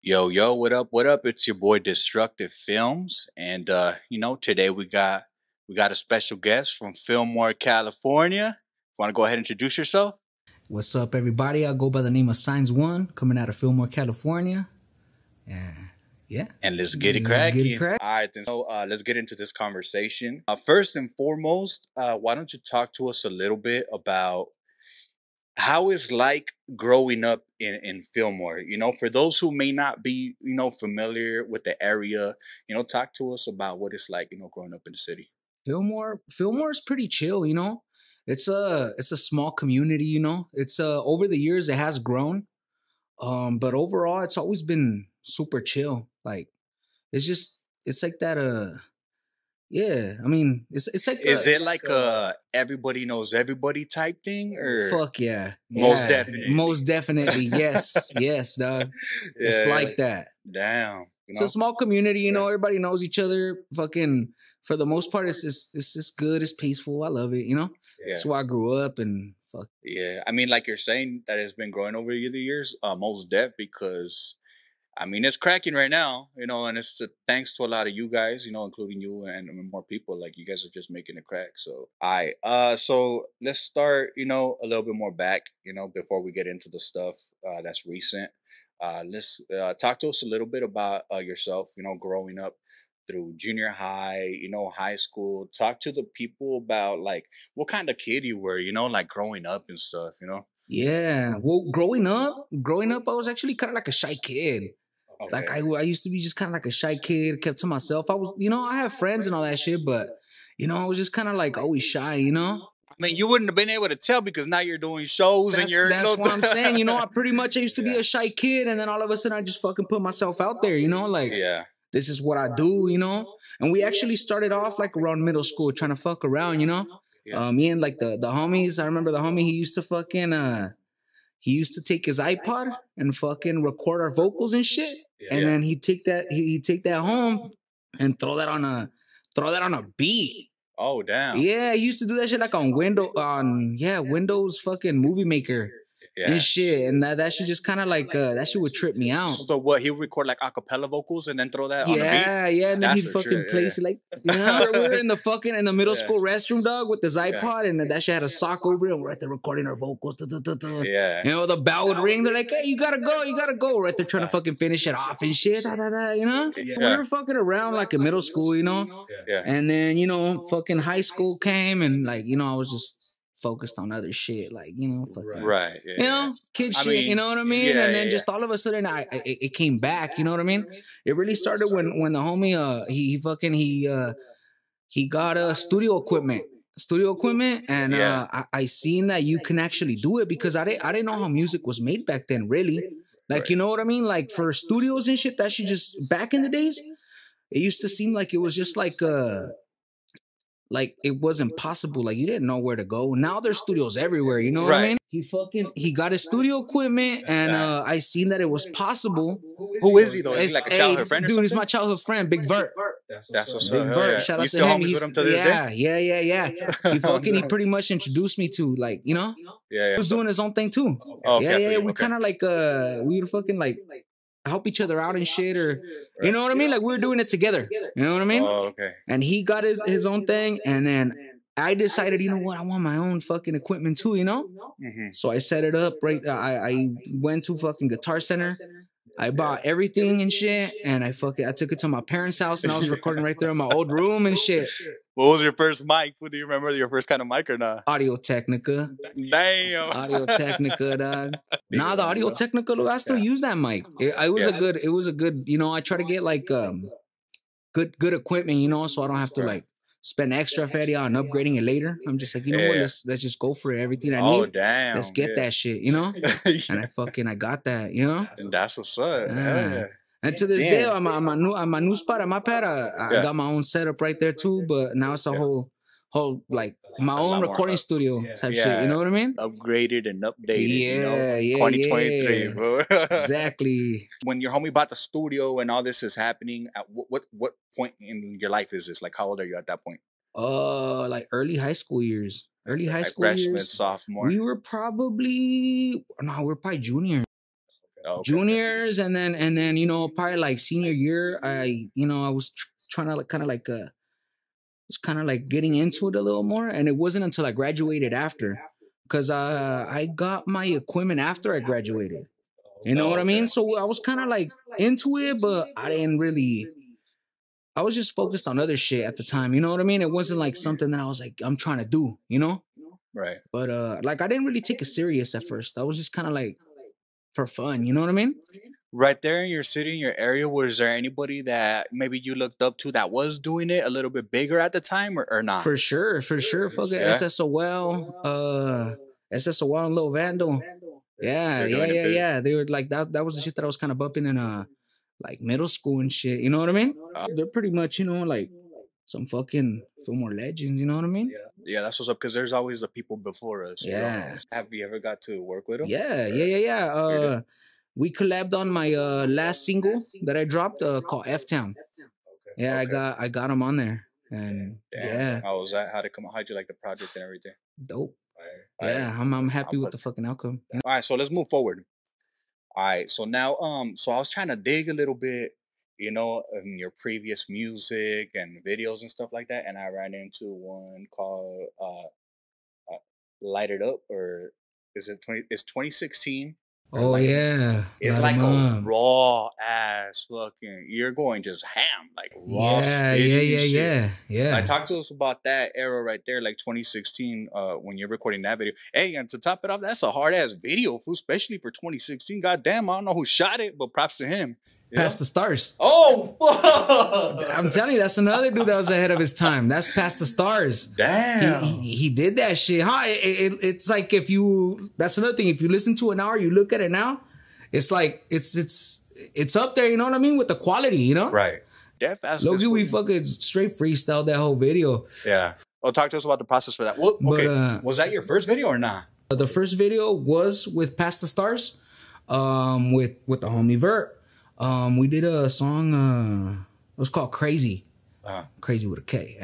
Yo, yo, what up? What up? It's your boy Dstructive Filmz, and today we got a special guest from Fillmore, California. Want to go ahead and introduce yourself? What's up, everybody? I go by the name of Synz One, coming out of Fillmore, California. And yeah, And let's get it let's get it cracking. crack. All right, then. So let's get into this conversation. First and foremost, why don't you talk to us a little bit about how it's like growing up in Fillmore? For those who may not be familiar with the area, talk to us about what it's like, growing up in the city. Fillmore's pretty chill. It's a small community. It's over the years it has grown. But overall, it's always been super chill. Like it's like that. Yeah. I mean, it's like Is it like a everybody knows everybody type thing, or fuck yeah, most yeah, definitely? most definitely, yes, yes, dog. It's Yeah, like that. damn. It's a small community, Yeah. everybody knows each other. Fucking for the most part, it's good, it's peaceful. I love it. Yeah. That's where I grew up and fuck. Yeah, I mean, like you're saying, that has been growing over the years. Most def, because I mean it's cracking right now, and it's thanks to a lot of you guys, including you and more people. Like you guys are just making it crack. So so let's start, a little bit more back, before we get into the stuff that's recent. Let's talk to us a little bit about yourself, growing up through junior high, high school. Talk to the people about like what kind of kid you were, like growing up and stuff. Yeah. Well, growing up, I was actually kind of like a shy kid. Like Okay. I used to be just kind of like a shy kid, kept to myself. I was, I have friends and all that shit, but I was just kind of like always shy. I mean, you wouldn't have been able to tell because now you're doing shows and you're, That's what I'm saying. I used to be a shy kid, and then all of a sudden I just fucking put myself out there. Like Yeah. this is what I do. And we actually started off like around middle school trying to fuck around. Yeah. Me and like the homies. I remember the homie. He used to take his iPod and fucking record our vocals and shit, and then he'd take that home and throw that on a beat. Oh, damn. Yeah, he used to do that shit like on Windows fucking Movie Maker Yeah. and shit. And that shit just kind of like that shit would trip me out. So what? He'll record like acapella vocals and then throw that on a beat. Yeah, and then That's he'd for fucking sure, place yeah. it like we were in the middle Yeah. school restroom, dog, with his iPod, and that shit had a sock over it, and we're right there recording our vocals. Yeah. The bell would ring. They're like, "Hey, you gotta go!" Right there trying to fucking finish it off and shit. We were fucking around like in middle school. Yeah. And then, fucking high school came and like, I was just focused on other shit. Like, fucking, Right. Yeah. kid I shit, mean, you know what I mean? yeah, And then yeah, just all of a sudden it came back, you know what I mean? It really started when the homie, he got a studio equipment. And Yeah. I seen that you can actually do it because I didn't know how music was made back then, really. Like, Right. you know what I mean? Like for studios and shit, that shit just back in the days, it used to seem like it was just like it wasn't possible. Like you didn't know where to go. Now there's studios everywhere. You know what I Right. mean? He got his studio equipment, and I seen that it was possible. Who is he though? Is he like a childhood friend or Dude, something? he's my childhood friend, Big Vert. That's what's Big up. Hell Vert. yeah. Shout You out still to him. homies with him to this day? Yeah. He pretty much introduced me to like, Yeah. he was doing his own thing too. Oh, okay, so We okay. kind of like we would fucking like help each other out and shit, or you know what I mean? Like we were doing it together. You know what I mean? Oh, okay. And he got his own thing, and then I decided, you know what, I want my own fucking equipment too, Mm-hmm. So I set it up right. I went to fucking Guitar Center. I bought everything and shit, and I took it to my parents' house, and I was recording right there in my old room and shit. What was your first mic? Do you remember your first kind of mic or not? Audio Technica. Damn. Audio Technica, dog. Nah, the Audio Technica, look, I still use that mic. It was a good, I try to get like good equipment, so I don't have to like spend extra fatty on upgrading it later. I'm just like, you know what, let's just go for it. Everything I need. Oh, damn. Let's get that shit, And I got that, And that's what's up. Hell yeah. And to this Damn. day, on my new spot at my pad, I got my own setup right there too. But now it's a whole like my A lot own more recording studio type shit. You know what I mean? Upgraded and updated. Yeah. 2023, bro. Exactly. When your homie bought the studio and all this is happening, at what point in your life is this? Like, how old are you at that point? Like early high school years. Early high Like school freshman, years. sophomore. We're probably juniors. Oh, okay. juniors, and then probably like senior year, I was trying to like kind of like was kind of like getting into it a little more, and it wasn't until I graduated after, because I got my equipment after I graduated. You know what Oh, I okay. mean? So I was kind of like into it, but I didn't really. I was just focused on other shit at the time. You know what I mean? It wasn't like something that I was like I'm trying to do. Right. But like I didn't really take it serious at first. I was just kind of like for fun. You know what I mean? Right there in your city, in your area, was there anybody that maybe you looked up to that was doing it a little bit bigger at the time, or not? For sure, for sure. Fucking Yeah, SSOL, SSOL and Lil Vandal. Yeah, they're yeah, doing it yeah, big. yeah. They were like that. That was the shit that I was kind of bumping in like middle school and shit. You know what I mean? They're pretty much like some fucking Fillmore legends. You know what I mean? Yeah, that's what's up. Because there's always the people before us. Yeah, Have you ever got to work with them? yeah, yeah, yeah, yeah. You did? We collabed on my last single that I dropped called F Town. Yeah, I Okay. got them on there, and Damn. yeah, How was that? How did come? How'd you like the project and everything? dope. I Yeah, I'm I'll happy with put. the fucking outcome. All right, so let's move forward. All right, so now, so I was trying to dig a little bit, in your previous music and videos and stuff like that, and I ran into one called "Light It Up," or is it 20? It's 2016 or Oh "Light 'Em Up." yeah, It's light 'em like a up. raw ass fucking. You're going just ham, like raw Yeah, yeah, spitting and yeah, shit. yeah, Like, yeah. talk to us about that era right there, like 2016, when you're recording that video. Hey, and to top it off, that's a hard ass video, fool, especially for 2016. God damn, I don't know who shot it, but props to him. You know? Past the stars. Oh, I'm fuck! telling you, that's another dude that was ahead of his time. That's past the stars. He Damn. he did that shit. Huh? It's like if you. That's another thing. If you listen to an hour, you look at it now. It's like it's up there. You know what I mean with the quality. Right. Yeah, fast. Loki, we fucking straight freestyled that whole video. Yeah. Oh, talk to us about the process for that. Well, But okay. Was that your first video or not? the first video was with Past the Stars, with the homie Vert. We did a song. It was called Crazy. Crazy with a K.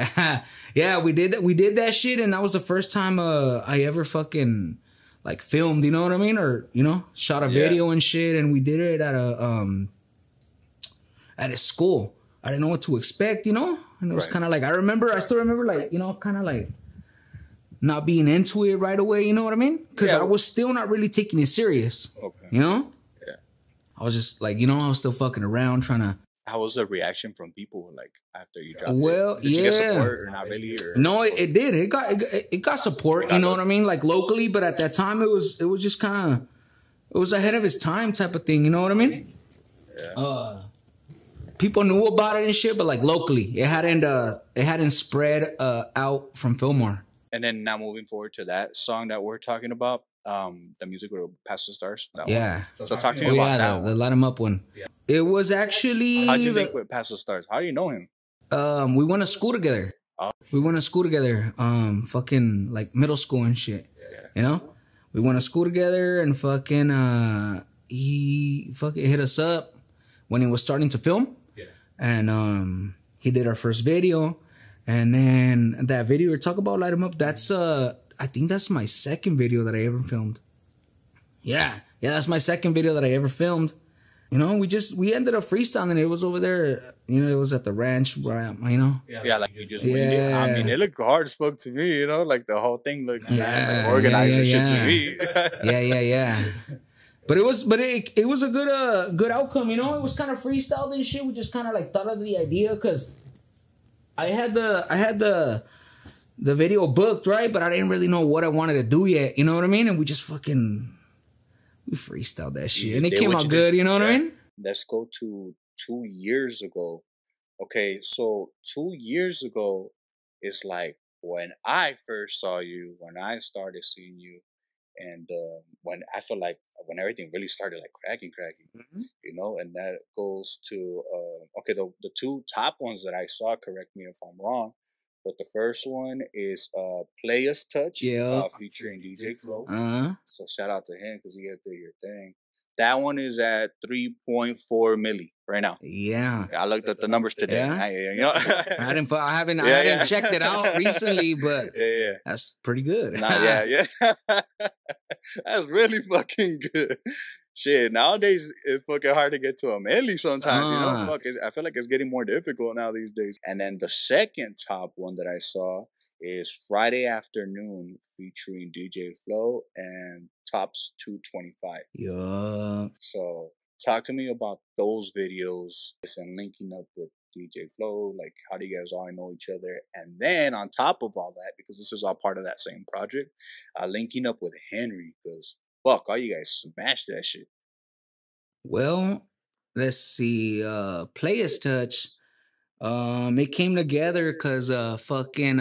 Yeah, we did that. We did that shit, and that was the first time I ever fucking like filmed. You know what I mean? Or shot a video and shit. And we did it at a school. I didn't know what to expect. And it was kind of like I still remember like kind of like not being into it right away. You know what I mean? Because I was still not really taking it serious. Okay. Yeah. I was just like, I was still fucking around trying to. How was the reaction from people like after you dropped Well, it? Did you get support or not really? Or? No, it did. It got support. You know what I mean? Like locally, but at that time it was just kind of it was ahead of its time type of thing. You know what I mean? Yeah. People knew about it and shit, but like locally, it hadn't spread out from Fillmore. And then now moving forward to that song that we're talking about, the music with Past the Stars. That Yeah. One. So talk to me about that the one. Light 'Em Up one. Yeah. It was actually. How'd you link with Past the Stars? How do you know him? We went to school together. We went to school together. Fucking like middle school and shit. Yeah. We went to school together and fucking he fucking hit us up when he was starting to film. Yeah. And he did our first video. And then that video we talk about Light 'Em Up, that's I think that's my second video that I ever filmed. Yeah, that's my second video that I ever filmed. We ended up freestyling. It was over there. It was at the ranch where I am. Yeah, like you just winged it. I mean, it looked hard as fuck to me. Like the whole thing looked like organized and shit to me. Yeah. But it was a good outcome. It was kind of freestyled and shit. We just kind of like thought of the idea because I had the video booked, right? But I didn't really know what I wanted to do yet. You know what I mean? And we just fucking we freestyled that shit, and it came out good. You know what I mean? Let's go to 2 years ago. Okay, so 2 years ago is like when I first saw you, when I started seeing you, and when I feel like when everything really started like cracking, and that goes to okay, the two top ones that I saw. Correct me if I'm wrong, but the first one is Playas Touch, featuring DJ Flow. So shout out to him because he had to do your thing. That one is at 3.4 milli. right now. Yeah. I looked at the numbers today. Yeah. I Yeah, didn't. I haven't. I yeah. hadn't checked it out recently, but Yeah. that's pretty good. Nah, yeah. That's really fucking good. Shit, nowadays it's fucking hard to get to a medley sometimes, you know? Fuck, I feel like it's getting more difficult now these days. And then the second top one that I saw is Friday Afternoon featuring DJ Flow and Tops 225. Yeah. So talk to me about those videos and linking up with DJ Flow. Like, how do you guys all know each other? And then on top of all that, because this is all part of that same project, linking up with Henry, because fuck, all you guys smashed that shit. Well, let's see. Playas touch. It came together because fucking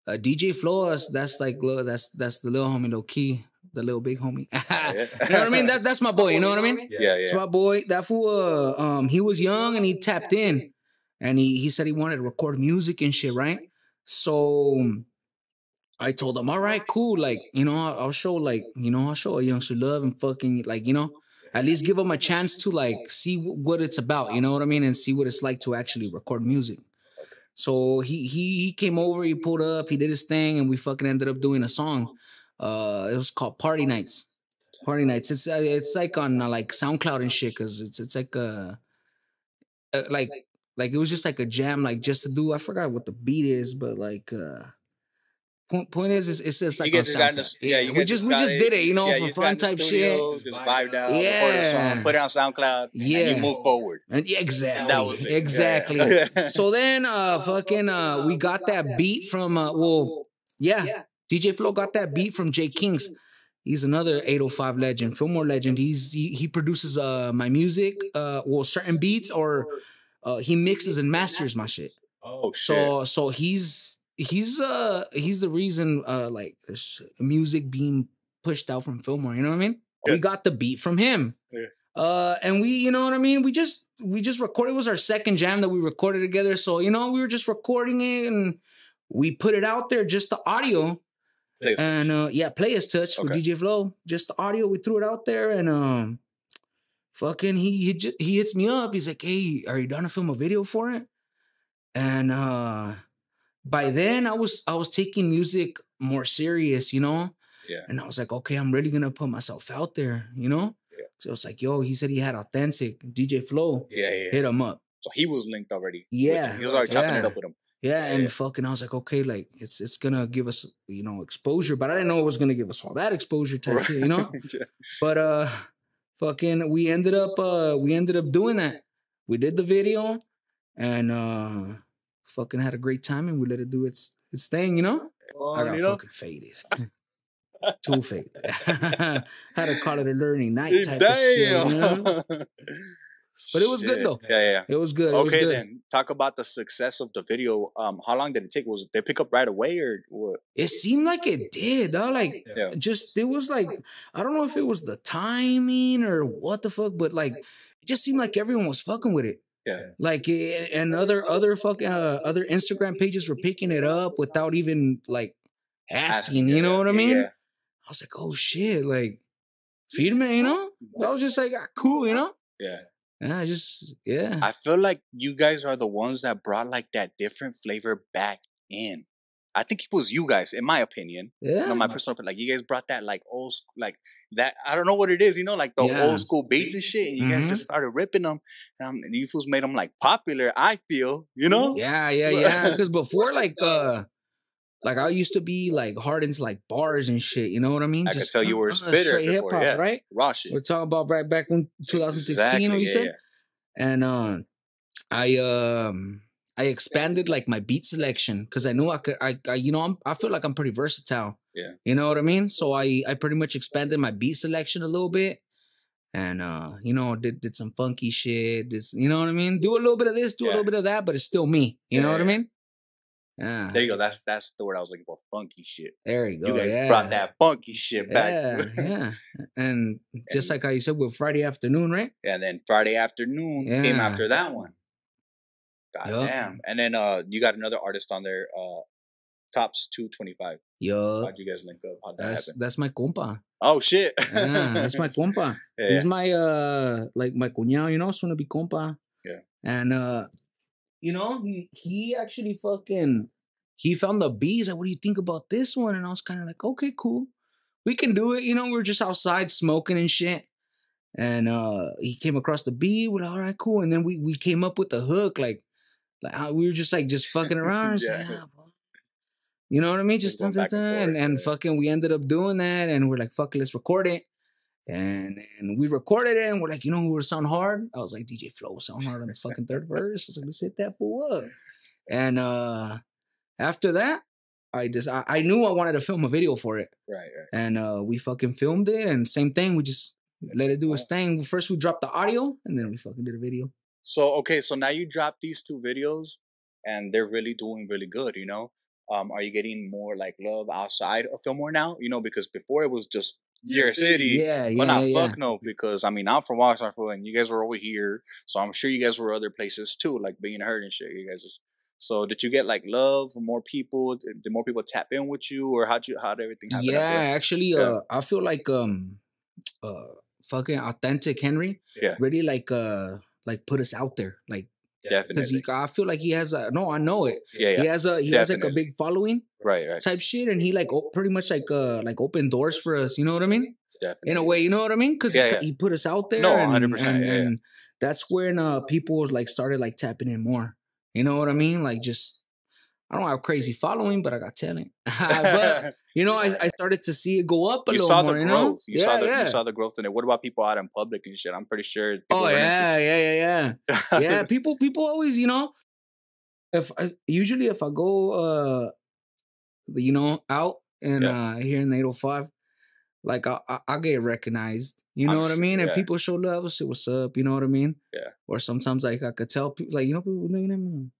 DJ Flores. That's like that's the little homie, low key, the little big homie. Yeah, You know what I mean? That's my boy. You know what I mean? yeah, It's yeah. my boy. That fool. He was young and he tapped in, and he said he wanted to record music and shit, right? So I told him, all right, cool. Like, you know, I'll show like, you know, I'll show a youngster love and fucking like, you know, at least give him a chance to like see what it's about. You know what I mean? And see what it's like to actually record music. So he came over, he pulled up, he did his thing, and we fucking ended up doing a song. It was called Party Nights. Party Nights. It's like on like SoundCloud and shit, cause it's like uh, like like it was just like a jam, like just to do. I forgot what the beat is, but like point is, it's just You like on guys just got in SoundCloud. the, yeah, Yeah, you we guys just just we got just it. did it, you know, Yeah, for you just got fun in the type shit. studio, just vibed out, recorded a song, Yeah. put it on SoundCloud, and you Yeah. move forward. And yeah, And that exactly. was it. Exactly. Yeah, yeah. So then fucking we got that beat from yeah, DJ Flow got that beat from Jay Kings. He's another 805 legend, Fillmore legend. He produces my music, certain beats, or he mixes and masters my shit. Oh shit. So he's the reason like there's music being pushed out from Fillmore, you know what I mean? Yeah. We got the beat from him. Yeah. And we, you know what I mean? We just recorded. It was our second jam that we recorded together. So, you know, we were just recording it and we put it out there, just the audio. Playas And touch. yeah, Playas touch with Okay. DJ Flow. Just the audio. We threw it out there and fucking he hits me up. He's like, "Hey, are you down to film a video for it?" And by then I was taking music more serious, you know? Yeah. And I was like, okay, I'm really gonna put myself out there, you know? Yeah. So it's like, yo, he said he had authentic DJ Flow. Yeah, yeah. Hit him up. So he was linked already. With Yeah. him. He was already chopping it Yeah. up with him. Yeah, Yeah, and yeah. fucking I was like, okay, like it's gonna give us, you know, exposure, but I didn't know it was gonna give us all that exposure type shit, you know? Yeah. But fucking we ended up doing that. We did the video and fucking had a great time and we let it do its thing, you know? I Fun, got you know? fucking faded. Too faded. Had to call it a learning night type Damn. of shit, you know? But it was good Shit. though. Yeah, yeah. It was good. It was Okay, good. then talk about the success of the video. How long did it take? Was they pick up right away or what? It seemed like it did, dog. Like, Yeah. just, it was like, I don't know if it was the timing or what the fuck, but like, it just seemed like everyone was fucking with it. Yeah. Like, and other fucking, other Instagram pages were picking it up without even like asking, you know what I mean? Yeah. I was like, oh shit, like, feed me, you know? I was just like, cool, you know? Yeah. Yeah. I feel like you guys are the ones that brought like that different flavor back in. I think it was you guys, in my opinion. Yeah. You know, my personal opinion. Like you guys brought that like old, like that. I don't know what it is. You know, like the Yeah. old school beats and shit. And you guys Mhm. just started ripping them. And you fools made them like popular. I feel, you know. Yeah. Because before, like I used to be like hard into like bars and shit. You know what I mean? I could tell you were a spitter straight hip before, hop, yeah. right? Raw shit. We're talking about right back in 2016. Exactly, You yeah, said, yeah. and I expanded like my beat selection because I knew I could. You know, I feel like I'm pretty versatile. Yeah. You know what I mean? So I pretty much expanded my beat selection a little bit. And you know, did some funky shit. You know what I mean? Do a little bit of this, do a Yeah. little bit of that, but it's still me. You know Yeah, what I yeah. mean? Yeah. There you go. That's the word I was looking for. Funky shit. There you go. You guys yeah. brought that funky shit back. Yeah. And just like how you said with Friday Afternoon, right? And then Friday Afternoon came Yeah. after that one. God Yup. damn. And then you got another artist on there, Tops 225. Yo, How'd you guys link up? How'd that happen? that's my compa. Oh shit. Yeah, that's my compa. Yeah, He's my like my cuñado, you know, soon to be compa. yeah. And you know, he actually fucking he found the bees. Like, what do you think about this one? And I was kind of like, okay, cool. We can do it. You know, we're just outside smoking and shit. And he came across the bee. We're like, all right, cool. And then we came up with the hook, we were just like just fucking around. It's like, Yeah. you know what I mean? Just Just dun, going dun, back and dun. forth. And Yeah. fucking we ended up doing that, and we're like, fuck it, let's record it. And we recorded it, and we're like, you know who would sound hard? I was like, DJ Flow will sound hard on the fucking third verse. I was like, let's hit that for what? And after that, I knew I wanted to film a video for it. Right, right. And we fucking filmed it, and same thing, we just let it do its thing. First we dropped the audio, and then we fucking did a video. So okay, so now you drop these two videos, and they're really doing really good. You know, are you getting more like love outside of Fillmore now? You know, because before it was just your city. Yeah, But yeah, not yeah, yeah. fuck no, because I mean I'm from Oxnard, and you guys were over here, so I'm sure you guys were other places too, like being heard and shit. You guys. So did you get like love from more people? Did more people tap in with you, or how'd everything happen after that? Yeah, actually, Yeah. I feel like uh fucking authentic Henry Yeah, really like put us out there, like because definitely. I feel like he has a no, I know it. Yeah, yeah, He has like a definitely. big following Right, right. type shit, and he like pretty much like opened doors for us. You know what I mean? Definitely. In a way, you know what I mean? Because Yeah, yeah. he put us out there, No, and 100%. Yeah, yeah. and that's when people like started like tapping in more. You know what I mean? Like just I don't have crazy following, but I got talent. But you know, I started to see it go up a You little saw the more. You know? growth. You saw Yeah, you yeah. saw the growth in it. What about people out in public and shit? I'm pretty sure people Oh run into. yeah, yeah, yeah, yeah. Yeah, people always, you know, usually if I go you know, out and Yeah, here in the 805, like I get recognized. You know I'm what I sure. mean? And Yeah, people show love, say what's up, you know what I mean? yeah. Or sometimes like I could tell people like, you know, people looking at me.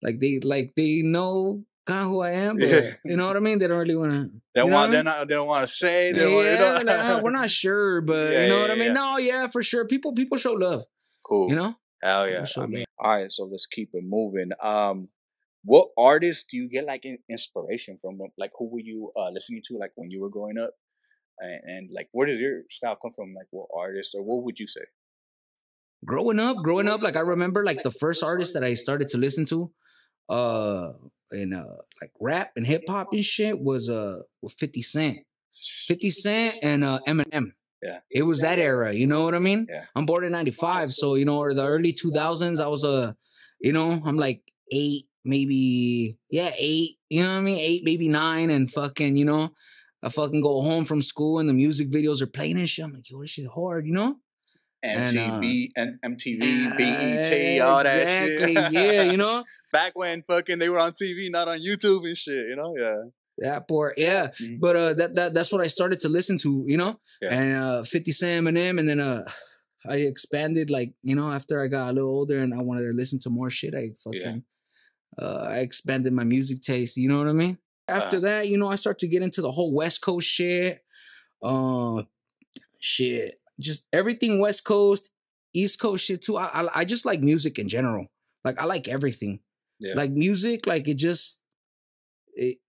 Like they know kind of who I am, but Yeah. you know what I mean? They don't really wanna They you know what want. I mean? They don't want to say. They don't want. You Yeah, like, know. we're not sure, but Yeah, you know yeah, what I yeah, mean? yeah. No, yeah, for sure. People show love, Cool. you know? Hell People yeah. show I love. mean, all right. So let's keep it moving. What artists do you get like inspiration from? Like, who were you listening to like when you were growing up? And like, where does your style come from? Like, what artist or what would you say? Growing up, like I remember like the first artist that I started to listen to, uh in like rap and hip hop and shit was 50 Cent. 50 Cent and Eminem. Yeah. It was that era, you know what I mean? Yeah. I'm born in 95, so you know, or the early 2000s, I was you know, I'm like 8, maybe, yeah, 8, you know what I mean? 8, maybe 9, and fucking, you know, I fucking go home from school and the music videos are playing and shit. I'm like, yo, this shit hard, you know? And MTV, BET, all that shit. exactly, yeah, you know? Back when fucking they were on TV, not on YouTube and shit, you know? Yeah. That part, yeah. Mhm. But that's what I started to listen to, you know? Yeah. And 50 Cent, Eminem, and then I expanded, like, you know, after I got a little older and I wanted to listen to more shit, I fucking I expanded my music taste, you know what I mean? After that, you know, I start to get into the whole West Coast shit. Uh shit. Just everything West Coast, East Coast shit too. I just like music in general. Like I like everything. Yeah. Like music, like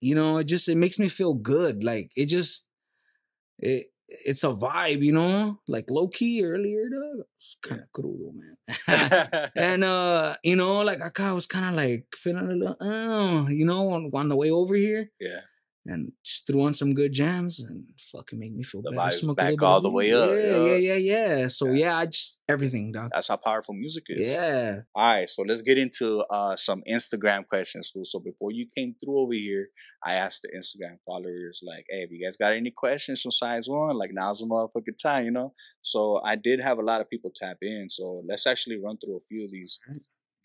you know, it makes me feel good. Like it's a vibe, you know, like low key earlier, dog. It's kind of crudo, man. And you know, like I was kind of like feeling a little, you know, on the way over here. Yeah. And just threw on some good jams and fucking make me feel The better. vibes Smoke a back little bit all of the weed. way up. Yeah. So yeah, I just everything, dog. That's how powerful music is. Yeah. All right, so let's get into some Instagram questions, fool. So before you came through over here, I asked the Instagram followers, like, hey, if you guys got any questions from Synz One, like now's the motherfucking time, you know? So I did have a lot of people tap in. So let's actually run through a few of these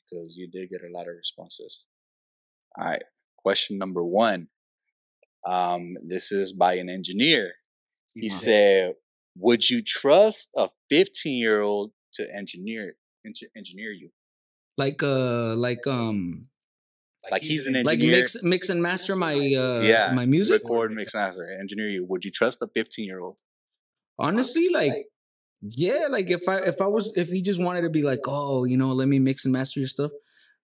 because you did get a lot of responses. All right. Question number 1. This is by an engineer. He said, would you trust a 15-year-old to engineer you? Like He's an like engineer. mix and master my Yeah, my music. record, mix, master, engineer you. Would you trust a 15-year-old? Honestly, like yeah, like if he just wanted to be like, oh, you know, let me mix and master your stuff,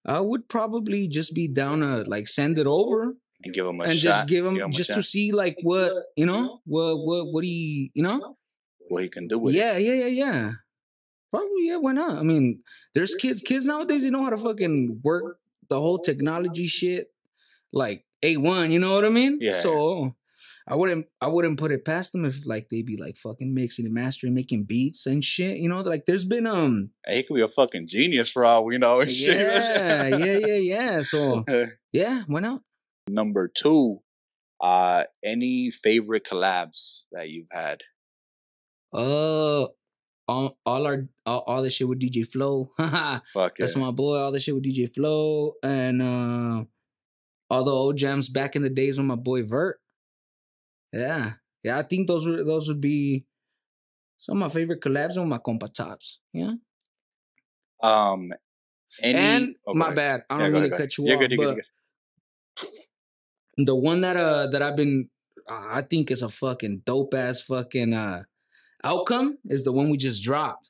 I would probably just be down to like send it over. and give him a and just shot, give give him him a just to chance, see like what what he what he can do with it. yeah. Probably, yeah, why not? I mean, there's kids nowadays, they know how to fucking work the whole technology shit like A1, you know what I mean? Yeah, So I wouldn't put it past them if like they be like fucking mixing and mastering, making beats and shit, like there's been hey, he could be a fucking genius for all we know and shit. yeah. So yeah, why not? Number two, any favorite collabs that you've had? Uh all the shit with DJ Flow. Fuck That's yeah. my boy, all the shit with DJ Flow and all the old jams back in the days with my boy Vert. Yeah. Yeah, I think those would be some of my favorite collabs with my compa Tops. Yeah. Um, any? And Oh, go my ahead. bad, I Yeah, don't go mean ahead. to Go ahead. cut you You're off, good. You're good. but You're the one that I've been I think is a fucking dope ass fucking outcome is the one we just dropped.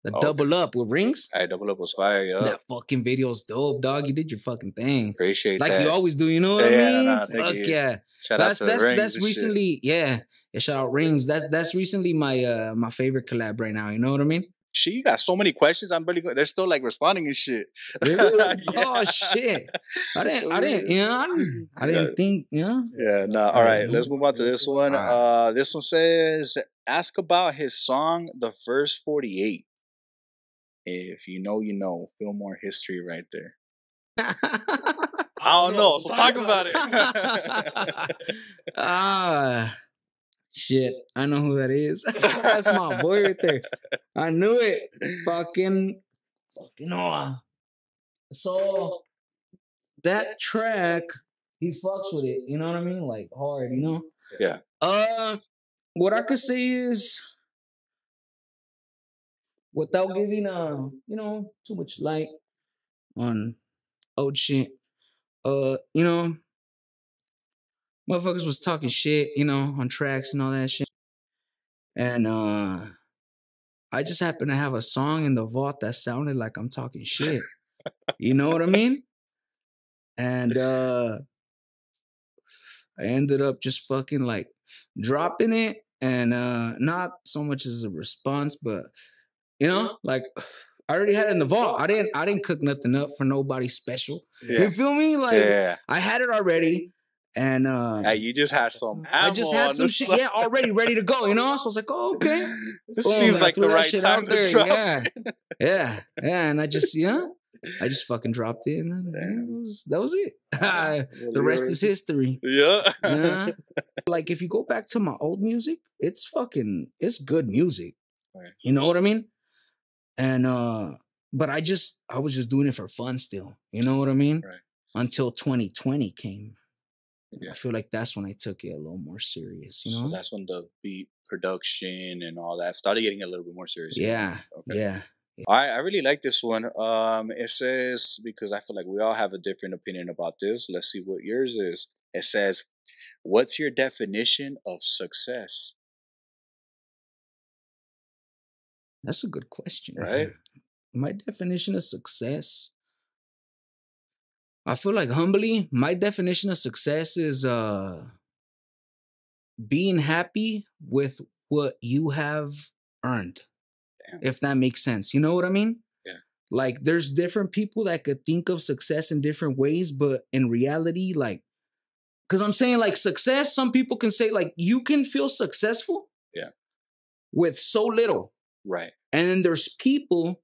The good. Okay. double up with rings. I double up was fire. Yup. That fucking video's dope, dog. You did your fucking thing. Appreciate Like you that. always do, you know what Yeah, I yeah, no, mean? no, thank Fuck you. yeah. Shout out to the rings That's and shit. recently, yeah. Yeah, shout out rings. That's recently my my favorite collab right now. You know what I mean? Shit, you got so many questions. I'm really. They're still like responding and shit. Really? Yeah. Oh shit. I didn't, I Yeah. didn't think, Yeah, no. All All right. right, let's move on to this one. All This one says, ask about his song, The First 48. If you know, you know. Fillmore history right there. I don't know, so talk about it. Ah, shit. I know who that is. That's my boy right there. I knew it. Fucking Noah. So that track, he fucks with it. You know what I mean? Like hard. Yeah. What I could say is without giving too much light on old shit. Motherfuckers was talking shit, on tracks and all that shit. And I just happened to have a song in the vault that sounded like I'm talking shit. You know what I mean? And I ended up just fucking like dropping it and not so much as a response, but like I already had it in the vault. I didn't cook nothing up for nobody special. Yeah. You feel me? Like Yeah. I had it already. And You just had some I ammo just had on some the shit, side. yeah, already ready to go, So I was like, oh, okay. This Boom, seems and I like threw the that right shit time out to there. drop Yeah. it. And I just fucking dropped it, and then, that was it. Well, The rest is history. Yeah. Yeah. Like if you go back to my old music, it's good music. Right. You know what I mean? And but I was just doing it for fun still. You know what I mean? Right. Until 2020 came. Yeah. I feel like that's when I took it a little more serious, So that's when the beat production and all that started getting a little bit more serious. Yeah. Okay. Yeah. I really like this one. It says, because I feel like we all have a different opinion about this. Let's see what yours is. It says, what's your definition of success? That's a good question. Right? My definition of success, I feel like humbly, my definition of success is being happy with what you have earned. Damn. If that makes sense. You know what I mean? Yeah. Like there's different people that could think of success in different ways, but in reality, like, because I'm saying like success, some people can say like you can feel successful, yeah, with so little. Right. And then there's people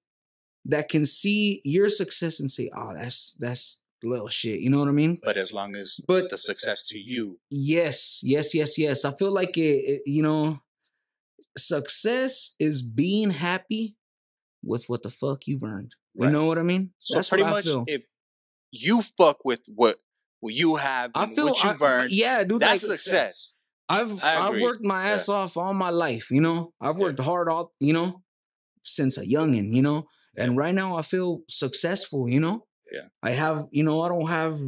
that can see your success and say, oh, that's little shit. You know what I mean? But as long as the success to you. Yes. I feel like success is being happy with what the fuck you've earned. Right. You know what I mean? So that's pretty much if you fuck with what you have and what you've earned, dude, that's like, success. I've worked my ass off all my life, I've worked hard all, since a youngin, and right now I feel successful, Yeah. I have, I don't have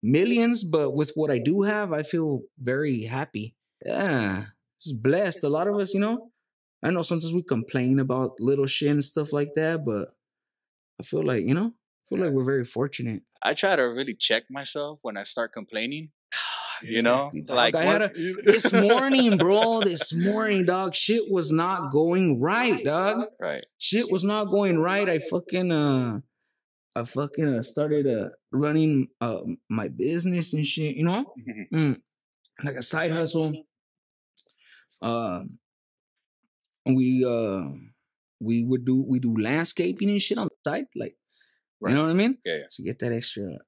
millions, but with what I do have, I feel very happy. Yeah. Just blessed. A lot of us, I know sometimes we complain about little shit and stuff like that, but I feel like, feel like we're very fortunate. I try to really check myself when I start complaining. You know, Exactly, dog. like I what? had a this morning, bro. This morning, dog. Shit was not going right, dog. Right. Shit was not going right. I fucking started running my business and shit. You know, mm, like a side hustle. Uh, we uh we do landscaping and shit on the side, like you Right. know what I mean? Yeah, yeah. To get that extra,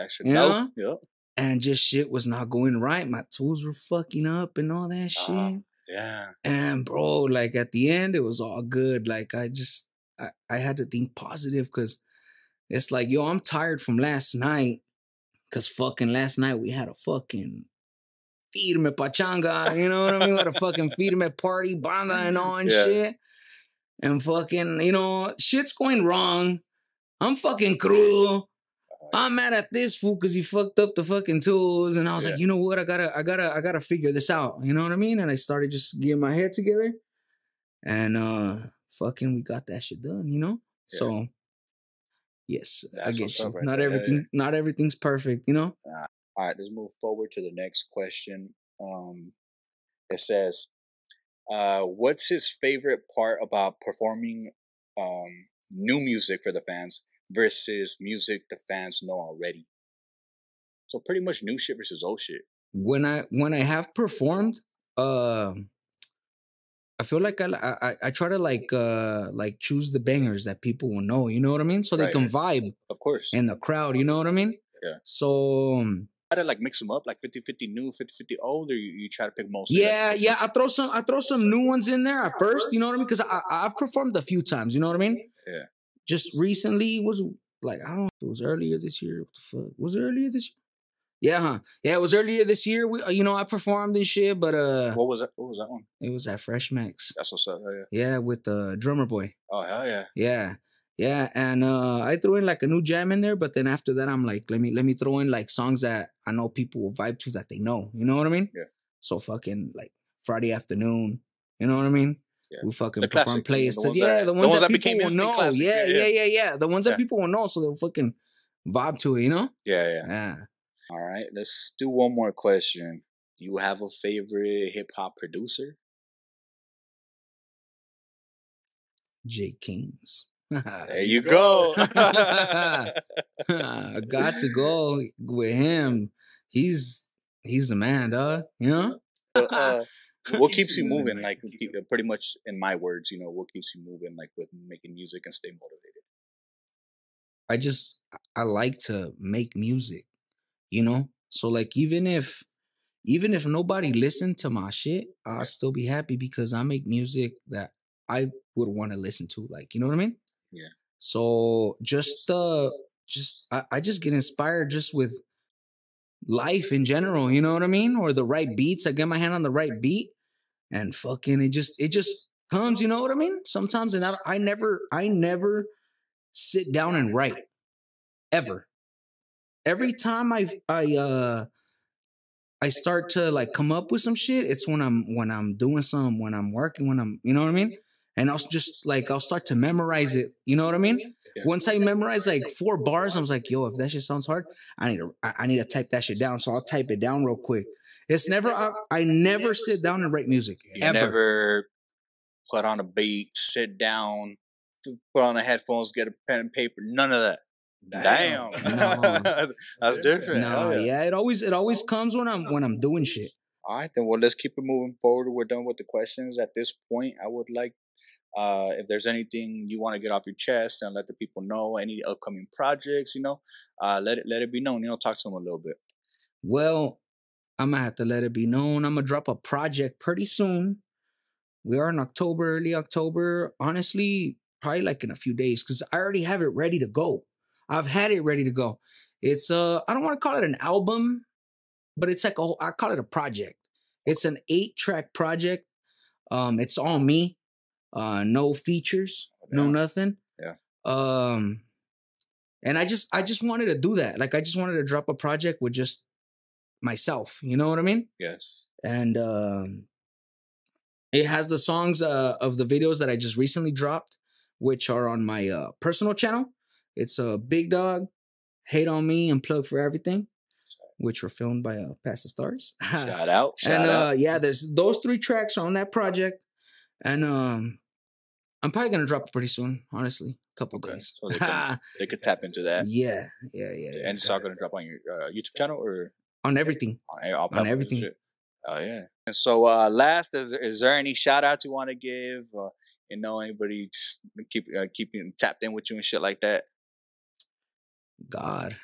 Extra you dope. know. Yep. And just shit was not going right. My tools were fucking up and all that shit. Yeah. And bro, like at the end, it was all good. Like I had to think positive because it's like, yo, I'm tired from last night. Cause fucking last night we had a fucking firme pachanga, you know what I mean? We had a fucking firme party, banda and all and Yeah. shit. And fucking, you know, shit's going wrong. I'm fucking cruel. I'm mad at this fool because he fucked up the fucking tools. And I was Yeah. like, you know what? I gotta figure this out. You know what I mean? And I started just getting my head together. And fucking we got that shit done, you know? Yeah. So yes, I That's what's get up you. right there. Yeah, Not everything's perfect, you know? yeah. All right, let's move forward to the next question. It says, what's his favorite part about performing new music for the fans versus music the fans know already? So pretty much new shit versus old shit. When I have performed, I feel like I try to like choose the bangers that people will know, you know what I mean? So they Right. can vibe Of course. in the crowd, you know what I mean? Yeah. So Try to like mix them up, like 50-50 new, 50-50 old, or you try to pick most. yeah, I throw some new ones in there at first, you know what I mean? Because I've performed a few times, you know what I mean? Yeah. Just recently was like I don't know if it was earlier this year. What the fuck was it earlier this year? Yeah, huh? Yeah, it was earlier this year. We, you know, I performed this shit, but What was that? What was that one? it was at Fresh Max. That's what's up. Oh, yeah. Yeah, with the drummer boy. Oh hell yeah. Yeah. Yeah. And I threw in like a new jam in there, but then after that I'm like, let me throw in like songs that I know people will vibe to that they know. You know what I mean? Yeah. So fucking like Friday afternoon, you know what I mean? Yeah. We fucking The perform classics, you know, Playas. the ones The ones that people became will instant know. classics. Yeah. The ones that Yeah. people will know, so they'll fucking vibe to it, you know? Yeah. Yeah. All right, let's do one more question. You have a favorite hip hop producer? J Kings. There you go. I got to go with him. He's the man, dog. You know? What keeps you moving? Like pretty much in my words, you know, what keeps you moving? Like with making music and stay motivated. I like to make music, you know? So like even if nobody listened to my shit, I'll still be happy because I make music that I would want to listen to. Like, you know what I mean? Yeah. So I just get inspired just with life in general, you know what I mean? Or the right beats. I get my hand on the right beat and fucking it just comes, you know what I mean? Sometimes and I never sit down and write ever. Every time I start to like come up with some shit, it's when I'm doing some, when I'm working, when I'm, you know what I mean? And I'll start to memorize it, you know what I mean? Yeah. Once I memorize like 4 bars, I was like, yo, if that shit sounds hard, I need to type that shit down. So I'll type it down real quick. I never sit down and write music. You Ever. never put on a beat, sit down, put on the headphones, get a pen and paper. None of that. Damn. No. That's different. No, Hell yeah. yeah, it always comes when I'm doing shit. All right, then. Well, let's keep it moving forward. We're done with the questions. At this point, I would like, if there's anything you want to get off your chest and let the people know, any upcoming projects, you know, let it be known. You know, talk to them a little bit. Well, I'm gonna have to let it be known. I'm gonna drop a project pretty soon. We are in October, early October. Honestly, probably like in a few days because I already have it ready to go. I've had it ready to go. It's I don't want to call it an album, but it's like I call it a project. It's an 8-track project. It's all me. No features, no nothing. Yeah. And I just wanted to do that. Like I just wanted to drop a project with just myself. You know what I mean? Yes. And it has the songs of the videos that I just recently dropped, which are on my personal channel. It's a Big Dog, Hate on Me, and Plug for Everything, which were filmed by Past the Stars. Shout out, And shout out. yeah, there's those three tracks on that project, and I'm probably gonna drop it pretty soon. Honestly, a couple Okay, days. so they could tap into that. Yeah. And it's all gonna drop on your YouTube channel or On everything. on all On platforms and everything. shit. Oh yeah. And so last, is there any shout out you want to give? Anybody keeping tapped in with you and shit like that? God.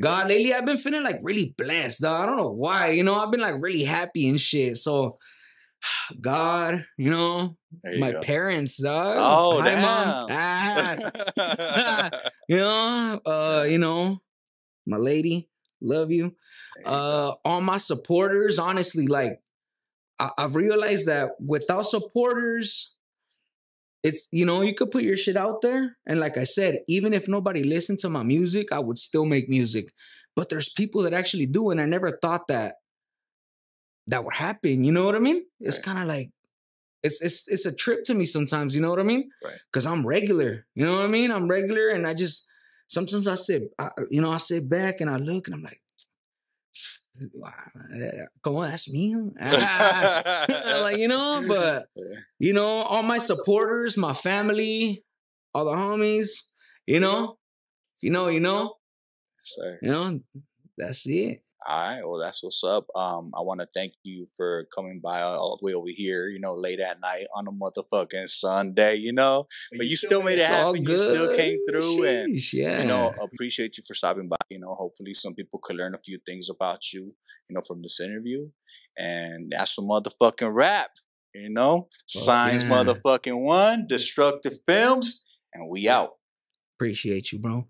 God, lately I've been feeling like really blessed, dog. I don't know why. I've been like really happy and shit. So God, There you my go. parents, dog. Oh Hi, mom. damn. My lady, love you. There you go. All my supporters, honestly, like I've realized that without supporters, it's you could put your shit out there, and like I said, even if nobody listened to my music, I would still make music. But there's people that actually do, and I never thought that would happen. You know what I mean? It's Right. kind of like it's a trip to me sometimes. You know what I mean? Right. Because I'm regular. You know what I mean? I'm regular, and I just sometimes I sit back and I look, and I'm like, come on, that's me. Like, but all my supporters, my family, all the homies, you know, Sir. that's it. All right, well, that's what's up. I want to thank you for coming by all the way over here, late at night on a motherfucking Sunday, but you still made it It's all happen. You still good. came through, and Sheesh, yeah. appreciate you for stopping by. Hopefully some people could learn a few things about you, from this interview, and that's some motherfucking rap, Synz yeah. motherfucking One, Dstructive Filmz, and we out. Appreciate you, bro.